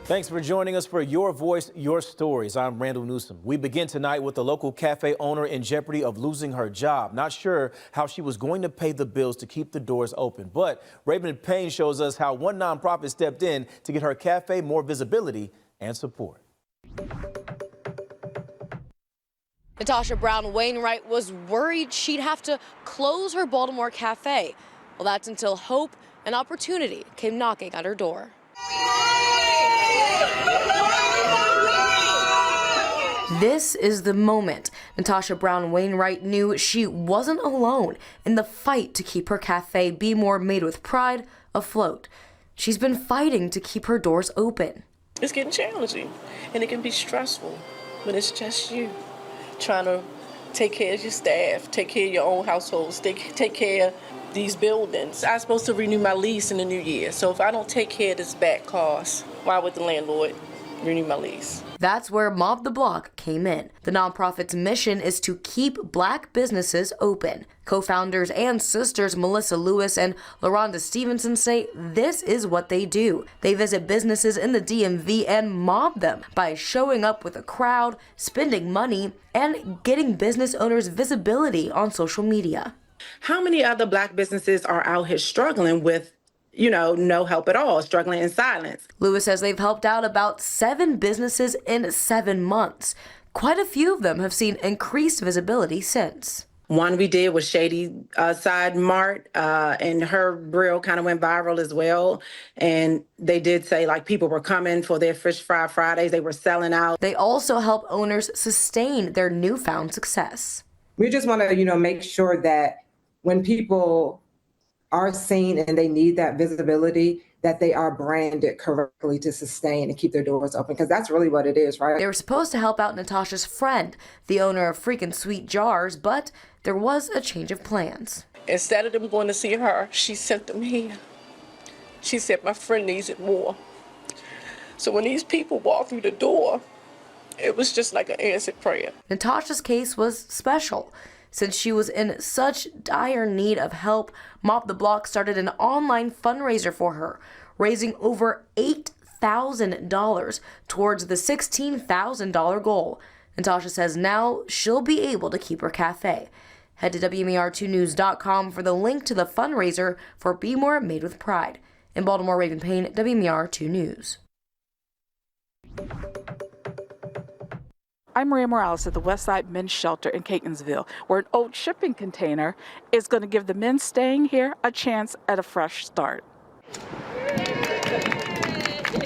Thanks for joining us for Your Voice, Your Stories. I'm Randall Newsom. We begin tonight with the local cafe owner in jeopardy of losing her job. Not sure how she was going to pay the bills to keep the doors open. But Raven Payne shows us how one nonprofit stepped in to get her cafe more visibility and support. Natasha Brown Wainwright was worried she'd have to close her Baltimore cafe. Well, that's until hope and opportunity came knocking at her door. This is the moment Natasha Brown Wainwright knew she wasn't alone in the fight to keep her cafe, Be More Made with Pride, afloat. She's been fighting to keep her doors open. It's getting challenging, and it can be stressful when it's just you trying to take care of your staff, take care of your own households, take care of these buildings. I'm supposed to renew my lease in the new year, so if I don't take care of this back cost, why would the landlord renew my lease? That's where Mob the Block came in. The nonprofit's mission is to keep Black businesses open. Co-founders and sisters Melissa Lewis and LaRonda Stevenson say this is what they do. They visit businesses in the DMV and mob them by showing up with a crowd, spending money, and getting business owners visibility on social media. How many other Black businesses are out here struggling with no help at all, struggling in silence? Lewis says they've helped out about 7 businesses in 7 months. Quite a few of them have seen increased visibility since. One we did was Shady Side Mart, and her grill kind of went viral as well. And they did say people were coming for their Fish Fry Fridays. They were selling out. They also help owners sustain their newfound success. We just want to, make sure that when people are seen and they need that visibility, that they are branded correctly to sustain and keep their doors open, because that's really what it is, right? They were supposed to help out Natasha's friend, the owner of Freakin' Sweet Jars, but there was a change of plans. Instead of them going to see her, she sent them here. She said, my friend needs it more. So when these people walked through the door, it was just like an answered prayer. Natasha's case was special. Since she was in such dire need of help, Mop the Block started an online fundraiser for her, raising over $8,000 towards the $16,000 goal. Natasha says now she'll be able to keep her cafe. Head to WMAR2news.com for the link to the fundraiser for Be More Made with Pride. In Baltimore, Raven Payne, WMAR 2 News. I'm Maria Morales at the Westside Men's Shelter in Catonsville, where an old shipping container is going to give the men staying here a chance at a fresh start.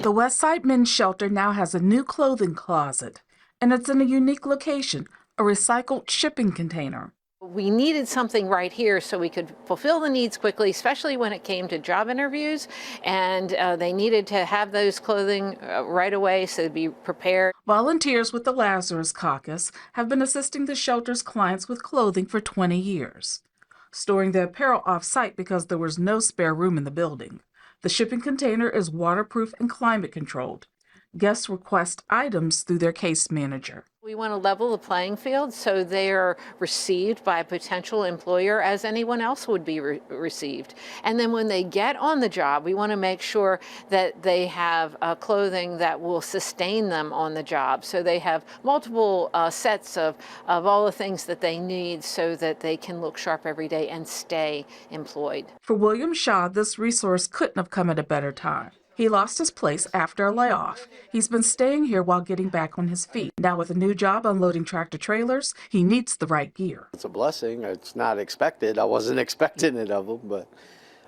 The Westside Men's Shelter now has a new clothing closet, and it's in a unique location, a recycled shipping container. We needed something right here so we could fulfill the needs quickly, especially when it came to job interviews, and they needed to have those clothing right away so they'd be prepared. Volunteers with the Lazarus Caucus have been assisting the shelter's clients with clothing for 20 years, storing the apparel off-site because there was no spare room in the building. The shipping container is waterproof and climate controlled. Guests request items through their case manager. We want to level the playing field so they are received by a potential employer as anyone else would be received. And then when they get on the job, we want to make sure that they have clothing that will sustain them on the job. So they have multiple sets of all the things that they need so that they can look sharp every day and stay employed. For William Shaw, this resource couldn't have come at a better time. He lost his place after a layoff. He's been staying here while getting back on his feet. Now with a new job unloading tractor trailers, he needs the right gear. It's a blessing. It's not expected. I wasn't expecting it of them, but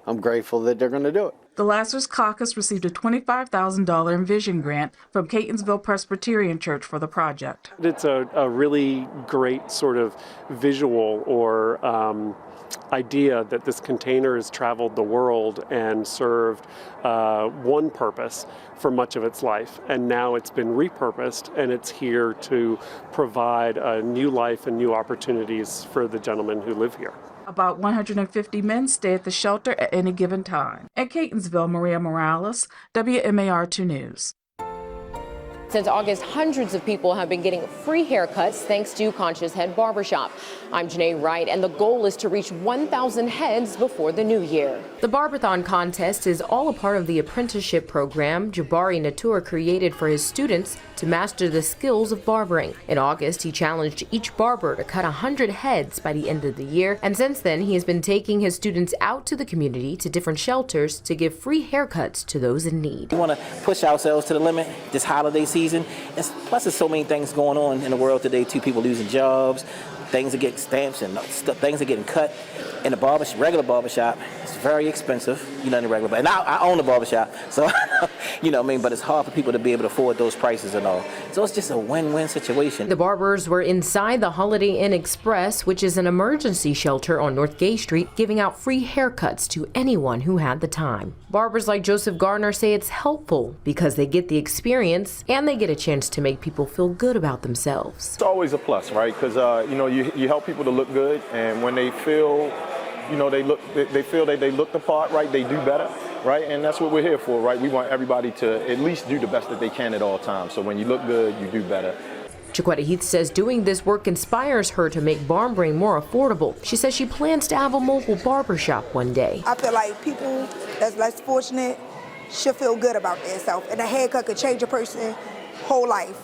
I'm grateful that they're going to do it. The Lazarus Caucus received a $25,000 Envision grant from Catonsville Presbyterian Church for the project. It's a really great sort of visual or idea that this container has traveled the world and served one purpose for much of its life, and now it's been repurposed and it's here to provide a new life and new opportunities for the gentlemen who live here. About 150 men stay at the shelter at any given time. At Catonsville, Maria Morales, WMAR 2 News. Since August, hundreds of people have been getting free haircuts thanks to Concha's Head Barbershop. I'm Janae Wright, and the goal is to reach 1,000 heads before the new year. The Barbathon contest is all a part of the apprenticeship program Jabari Natur created for his students to master the skills of barbering. In August, he challenged each barber to cut 100 heads by the end of the year, and since then he has been taking his students out to the community to different shelters to give free haircuts to those in need. We want to push ourselves to the limit this holiday season. Plus, there's so many things going on in the world today too. People losing jobs, things are getting stamps, and things are getting cut. In the regular barbershop, it's very expensive. In the regular, and I own a barbershop, so you know what I mean. But it's hard for people to be able to afford those prices and all. So it's just a win-win situation. The barbers were inside the Holiday Inn Express, which is an emergency shelter on North Gay Street, giving out free haircuts to anyone who had the time. Barbers like Joseph Gardner say it's helpful because they get the experience and they get a chance to make people feel good about themselves. It's always a plus, right? Because you help people to look good, and when they feel they feel that they look the part, right, they do better, right? And that's what we're here for, right? We want everybody to at least do the best that they can at all times. So when you look good, you do better. Chiquetta Heath says doing this work inspires her to make barbering more affordable. She says she plans to have a mobile barbershop one day. I feel like people that's less fortunate should feel good about themselves. And a haircut could change a person's whole life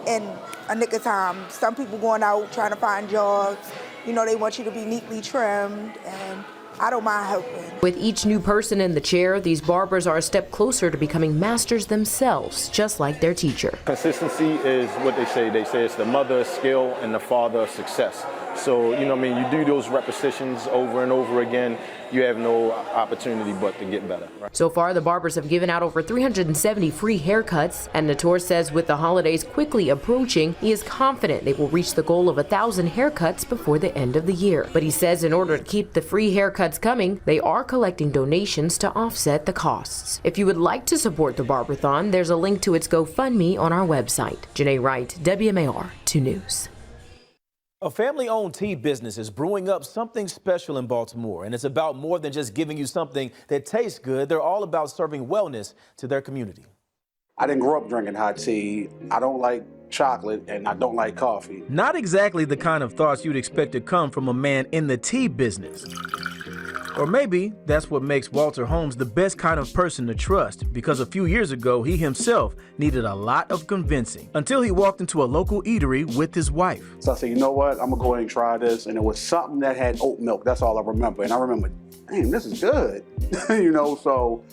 in a nick of time. Some people going out trying to find jobs. They want you to be neatly trimmed, and I don't mind helping. With each new person in the chair, these barbers are a step closer to becoming masters themselves, just like their teacher. Consistency is what they say. They say it's the mother of skill and the father of success. So, you do those repetitions over and over again, you have no opportunity but to get better. Right? So far, the barbers have given out over 370 free haircuts, and Natur says with the holidays quickly approaching, he is confident they will reach the goal of 1,000 haircuts before the end of the year. But he says in order to keep the free haircuts coming, they are collecting donations to offset the costs. If you would like to support the Barbathon, there's a link to its GoFundMe on our website. Janae Wright, WMAR 2 News. A family-owned tea business is brewing up something special in Baltimore, and it's about more than just giving you something that tastes good. They're all about serving wellness to their community. I didn't grow up drinking hot tea. I don't like chocolate, and I don't like coffee. Not exactly the kind of thoughts you'd expect to come from a man in the tea business. Or maybe that's what makes Walter Holmes the best kind of person to trust, because a few years ago, he himself needed a lot of convincing until he walked into a local eatery with his wife. So I said, you know what, I'm gonna go ahead and try this. And it was something that had oat milk. That's all I remember. And I remember, damn, this is good. So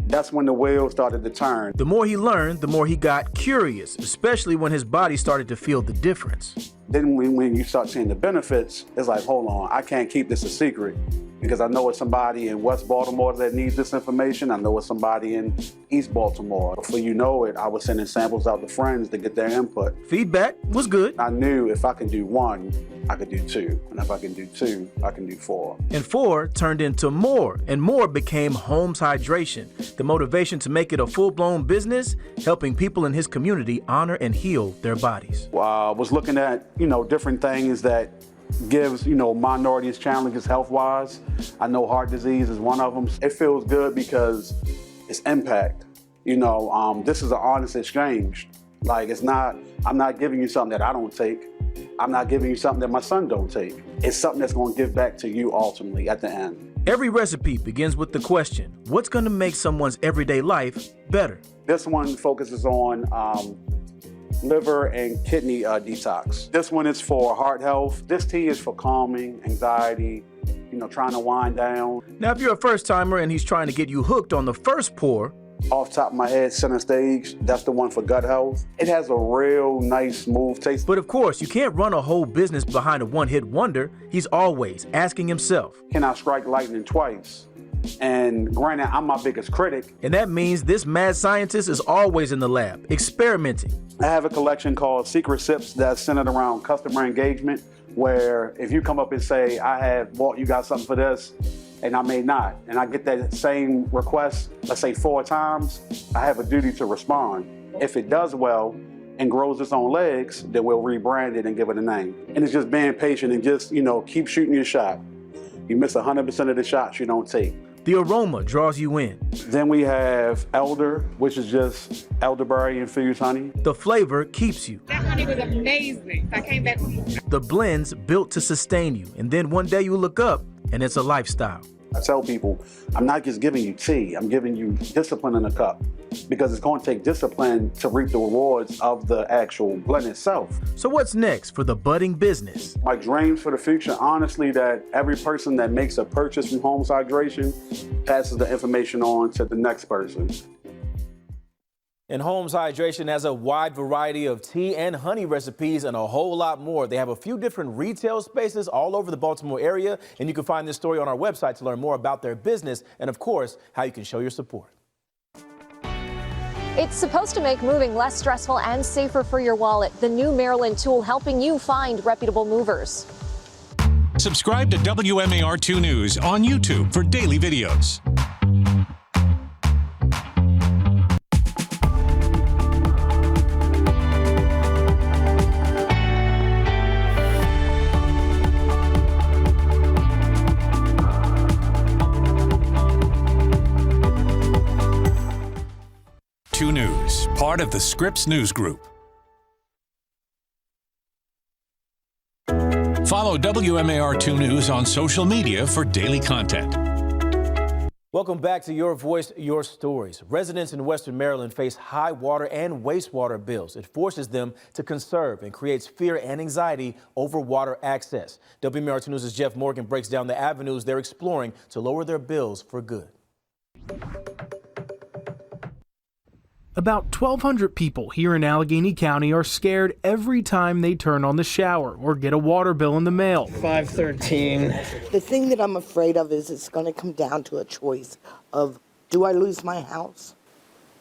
that's when the wheels started to turn. The more he learned, the more he got curious, especially when his body started to feel the difference. Then when you start seeing the benefits, it's like, hold on, I can't keep this a secret. Because I know it's somebody in West Baltimore that needs this information. I know it's somebody in East Baltimore. Before you know it, I was sending samples out to friends to get their input. Feedback was good. I knew if I can do one, I could do two. And if I can do two, I can do four. And four turned into more, and more became Holmes Hydration, the motivation to make it a full-blown business, helping people in his community honor and heal their bodies. I was looking at, different things that gives, minorities challenges health-wise. I know heart disease is one of them. It feels good because it's impact. This is an honest exchange. Like, I'm not giving you something that I don't take. I'm not giving you something that my son don't take. It's something that's going to give back to you ultimately at the end. Every recipe begins with the question, what's going to make someone's everyday life better? This one focuses on liver and kidney detox. This one is for heart health. This tea is for calming, anxiety, trying to wind down. Now, if you're a first-timer and he's trying to get you hooked on the first pour, off top of my head, center stage, that's the one for gut health. It has a real nice, smooth taste. But of course, you can't run a whole business behind a one-hit wonder. He's always asking himself, can I strike lightning twice? And granted, I'm my biggest critic. And that means this mad scientist is always in the lab, experimenting. I have a collection called Secret Sips that's centered around customer engagement, where if you come up and say, Walt, you got something for this, and I may not, and I get that same request, let's say 4 times, I have a duty to respond. If it does well and grows its own legs, then we'll rebrand it and give it a name. And it's just being patient and just, keep shooting your shot. You miss 100% of the shots you don't take. The aroma draws you in. Then we have elder, which is just elderberry infused honey. The flavor keeps you. That honey was amazing. I came back. The blends built to sustain you, and then one day you look up and it's a lifestyle. I tell people, I'm not just giving you tea, I'm giving you discipline in a cup, because it's going to take discipline to reap the rewards of the actual blend itself. So what's next for the budding business? My dreams for the future, honestly, that every person that makes a purchase from Holmes Hydration passes the information on to the next person. And Holmes Hydration has a wide variety of tea and honey recipes and a whole lot more. They have a few different retail spaces all over the Baltimore area, and you can find this story on our website to learn more about their business and, of course, how you can show your support. It's supposed to make moving less stressful and safer for your wallet. The new Maryland tool helping you find reputable movers. Subscribe to WMAR 2 News on YouTube for daily videos. News, part of the Scripps News Group. Follow WMAR 2 News on social media for daily content. Welcome back to Your Voice, Your Stories. Residents in Western Maryland face high water and wastewater bills. It forces them to conserve and creates fear and anxiety over water access. WMAR 2 News' Jeff Morgan breaks down the avenues they're exploring to lower their bills for good. About 1,200 people here in Allegheny County are scared every time they turn on the shower or get a water bill in the mail. 513. The thing that I'm afraid of is it's going to come down to a choice of, do I lose my house?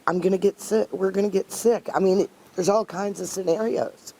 I'm going to get sick. We're going to get sick. I mean, there's all kinds of scenarios.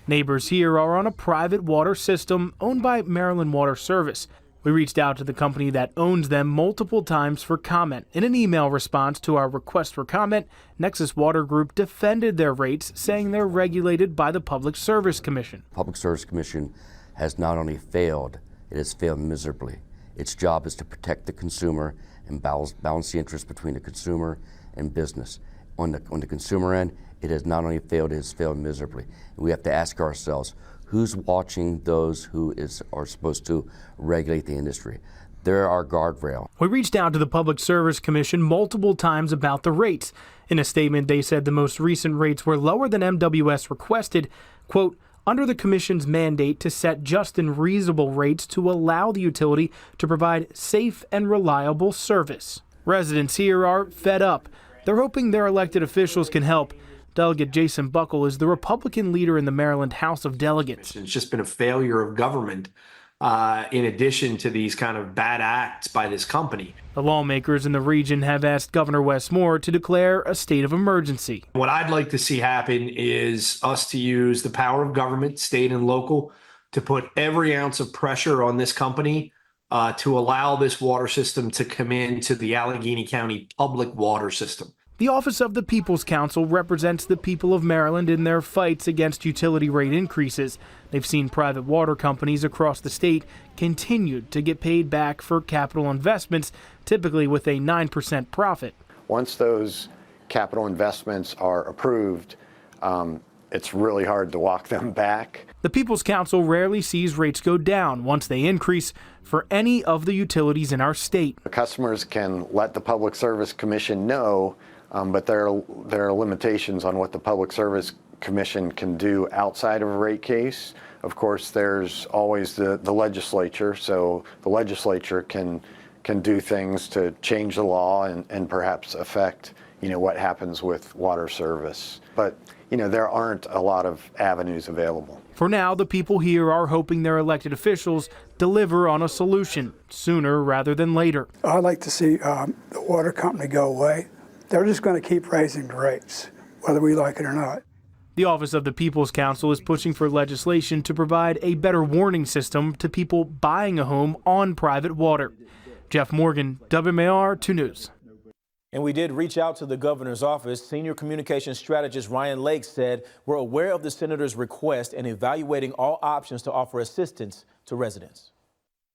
Neighbors here are on a private water system owned by Maryland Water Service. We reached out to the company that owns them multiple times for comment. In an email response to our request for comment, Nexus Water Group defended their rates, saying they're regulated by the Public Service Commission. Public Service Commission has not only failed, it has failed miserably. Its job is to protect the consumer and balance the interest between the consumer and business. On the consumer end, it has not only failed, it has failed miserably. And we have to ask ourselves, who's watching those who are supposed to regulate the industry? They're our guardrail. We reached out to the Public Service Commission multiple times about the rates. In a statement, they said the most recent rates were lower than MWS requested, quote, under the Commission's mandate to set just and reasonable rates to allow the utility to provide safe and reliable service. Residents here are fed up. They're hoping their elected officials can help. Delegate Jason Buckle is the Republican leader in the Maryland House of Delegates. It's just been a failure of government in addition to these kind of bad acts by this company. The lawmakers in the region have asked Governor Wes Moore to declare a state of emergency. What I'd like to see happen is us to use the power of government, state and local, to put every ounce of pressure on this company to allow this water system to come into the Allegheny County public water system. The Office of the People's Counsel represents the people of Maryland in their fights against utility rate increases. They've seen private water companies across the state continue to get paid back for capital investments, typically with a 9% profit. Once those capital investments are approved, it's really hard to walk them back. The People's Counsel rarely sees rates go down once they increase for any of the utilities in our state. The customers can let the Public Service Commission know, but there are limitations on what the Public Service Commission can do outside of a rate case. Of course, there's always the legislature, so the legislature can do things to change the law and perhaps affect, what happens with water service. But, there aren't a lot of avenues available. For now, the people here are hoping their elected officials deliver on a solution sooner rather than later. I'd like to see the water company go away. They're just going to keep raising the rates, whether we like it or not. The Office of the People's Counsel is pushing for legislation to provide a better warning system to people buying a home on private water. Jeff Morgan, WMAR 2 News. And we did reach out to the governor's office. Senior communications strategist Ryan Lake said, we're aware of the senator's request and evaluating all options to offer assistance to residents.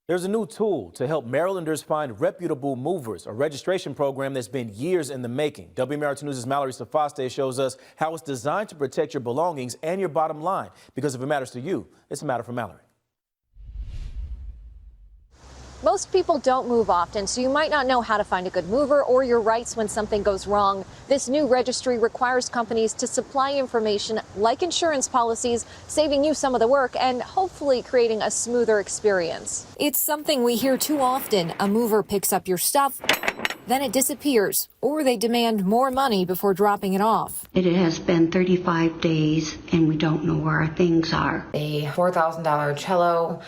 There's a new tool to help Marylanders find reputable movers, a registration program that's been years in the making. WMAR News' Mallory Safaste shows us how it's designed to protect your belongings and your bottom line. Because if it matters to you, it's a matter for Mallory. Most people don't move often, so you might not know how to find a good mover or your rights when something goes wrong. This new registry requires companies to supply information like insurance policies, saving you some of the work and hopefully creating a smoother experience. It's something we hear too often. A mover picks up your stuff, then it disappears, or they demand more money before dropping it off. It has been 35 days and we don't know where our things are. A $4,000 cello.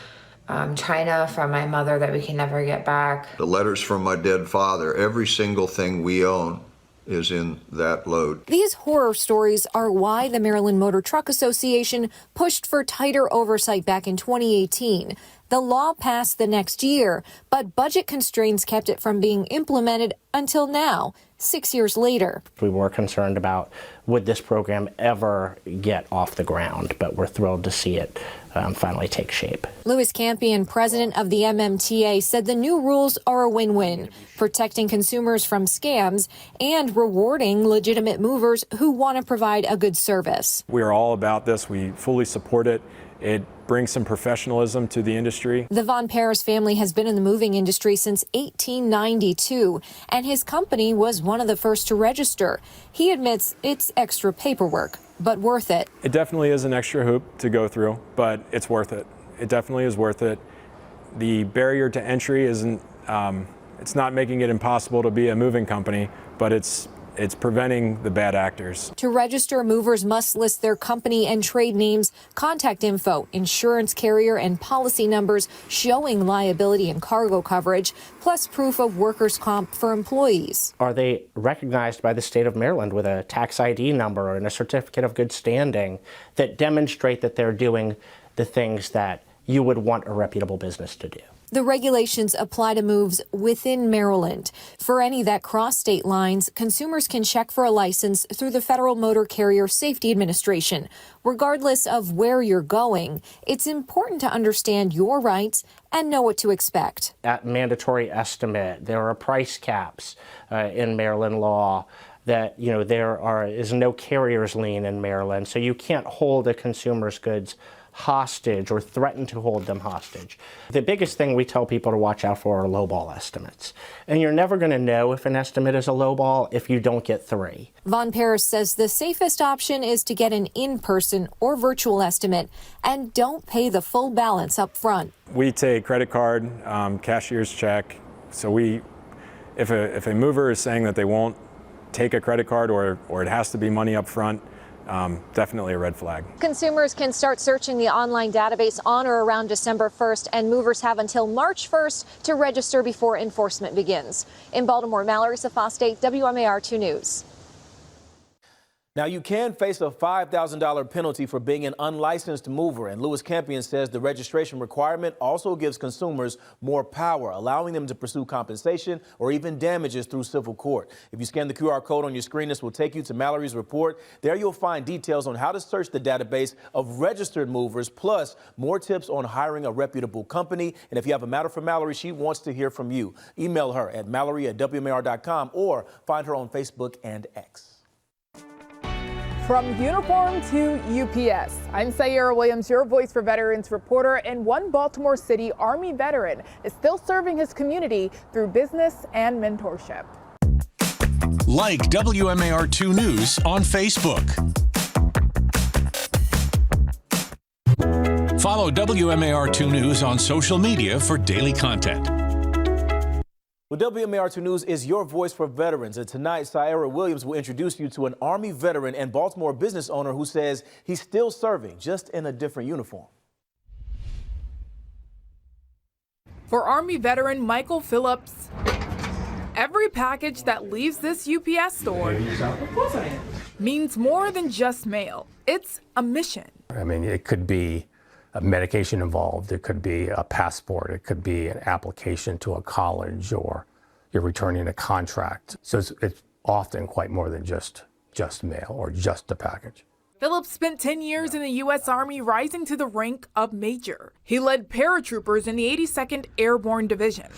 China from my mother that we can never get back. The letters from my dead father, every single thing we own is in that load. These horror stories are why the Maryland Motor Truck Association pushed for tighter oversight back in 2018. The law passed the next year, but budget constraints kept it from being implemented until now, 6 years later. We were concerned about would this program ever get off the ground, but we're thrilled to see it finally take shape. Louis Campion, president of the MMTA, said the new rules are a win-win, protecting consumers from scams and rewarding legitimate movers who want to provide a good service. We're all about this. We fully support it. It brings some professionalism to the industry. The Von Paris family has been in the moving industry since 1892, and his company was one of the first to register. He admits it's extra paperwork, but worth it. It definitely is an extra hoop to go through, but it's worth it. It definitely is worth it. The barrier to entry isn't, it's not making it impossible to be a moving company, but it's preventing the bad actors. To register, movers must list their company and trade names, contact info, insurance carrier, and policy numbers showing liability and cargo coverage, plus proof of workers' comp for employees. Are they recognized by the state of Maryland with a tax ID number and a certificate of good standing that demonstrate that they're doing the things that you would want a reputable business to do? The regulations apply to moves within Maryland. For any that cross state lines, consumers can check for a license through the Federal Motor Carrier Safety Administration. Regardless of where you're going, it's important to understand your rights and know what to expect. At mandatory estimate, there are price caps in Maryland law. That, there is no carrier's lien in Maryland, so you can't hold a consumer's goods hostage or threaten to hold them hostage. The biggest thing we tell people to watch out for are lowball estimates. And you're never going to know if an estimate is a lowball if you don't get 3. Von Paris says the safest option is to get an in-person or virtual estimate and don't pay the full balance up front. We take credit card, cashier's check. So if a mover is saying that they won't take a credit card or it has to be money up front, definitely a red flag. Consumers can start searching the online database on or around December 1st, and movers have until March 1st to register before enforcement begins. In Baltimore, Mallory Safaste, WMAR 2 News. Now, you can face a $5,000 penalty for being an unlicensed mover, and Louis Campion says the registration requirement also gives consumers more power, allowing them to pursue compensation or even damages through civil court. If you scan the QR code on your screen, this will take you to Mallory's report. There you'll find details on how to search the database of registered movers, plus more tips on hiring a reputable company. And if you have a matter for Mallory, she wants to hear from you. Email her at mallory@WMAR.com or find her on Facebook and X. From uniform to UPS, I'm Sayera Williams, your Voice for Veterans reporter, and one Baltimore City Army veteran is still serving his community through business and mentorship. Like WMAR2 News on Facebook. Follow WMAR2 News on social media for daily content. Well, WMAR2 News is your voice for veterans, and tonight, Sayera Williams will introduce you to an Army veteran and Baltimore business owner who says he's still serving, just in a different uniform. For Army veteran Michael Phillips, every package that leaves this UPS store means more than just mail. It's a mission. I mean, it could be a medication involved, it could be a passport, it could be an application to a college, or you're returning a contract. So it's often quite more than just mail or just a package. Phillips spent 10 years in the U.S. Army, rising to the rank of major. He led paratroopers in the 82nd Airborne Division.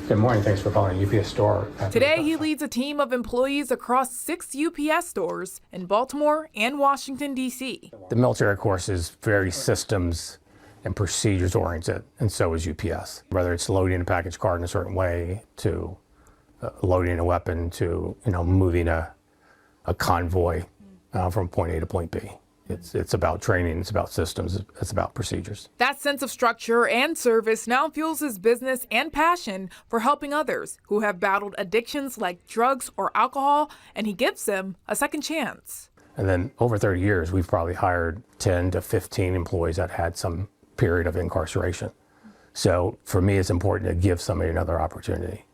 Good morning. Thanks for calling UPS store. Today, he leads a team of employees across 6 UPS stores in Baltimore and Washington, D.C. The military, of course, is very systems and procedures oriented, and so is UPS. Whether it's loading a package card in a certain way, to loading a weapon, to moving a convoy from point A to point B. It's about training, it's about systems, it's about procedures. That sense of structure and service now fuels his business and passion for helping others who have battled addictions like drugs or alcohol, and he gives them a second chance. And then over 30 years, we've probably hired 10 to 15 employees that had some period of incarceration. So for me, it's important to give somebody another opportunity.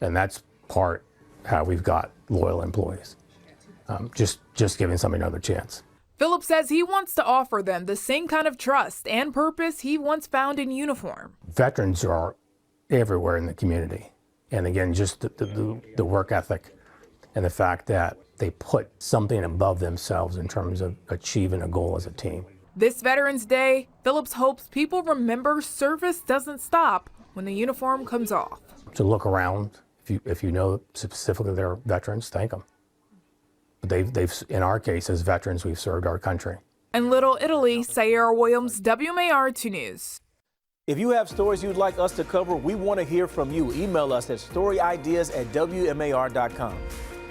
And that's part how we've got loyal employees. Just giving somebody another chance. Phillips says he wants to offer them the same kind of trust and purpose he once found in uniform. Veterans are everywhere in the community. And again, just the work ethic and the fact that they put something above themselves in terms of achieving a goal as a team. This Veterans Day, Phillips hopes people remember service doesn't stop when the uniform comes off. To look around, if you know specifically they're veterans, thank them. They've in our case, as veterans, we've served our country. In Little Italy, Sayera Williams, WMAR 2 News. If you have stories you'd like us to cover, we want to hear from you. Email us at storyideas@wmar.com.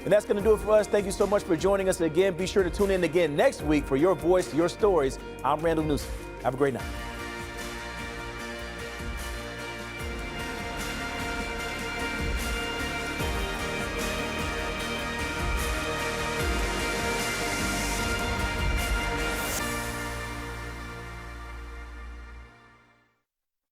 And that's going to do it for us. Thank you so much for joining us again. Be sure to tune in again next week for Your Voice, Your Stories. I'm Randall Newsom. Have a great night.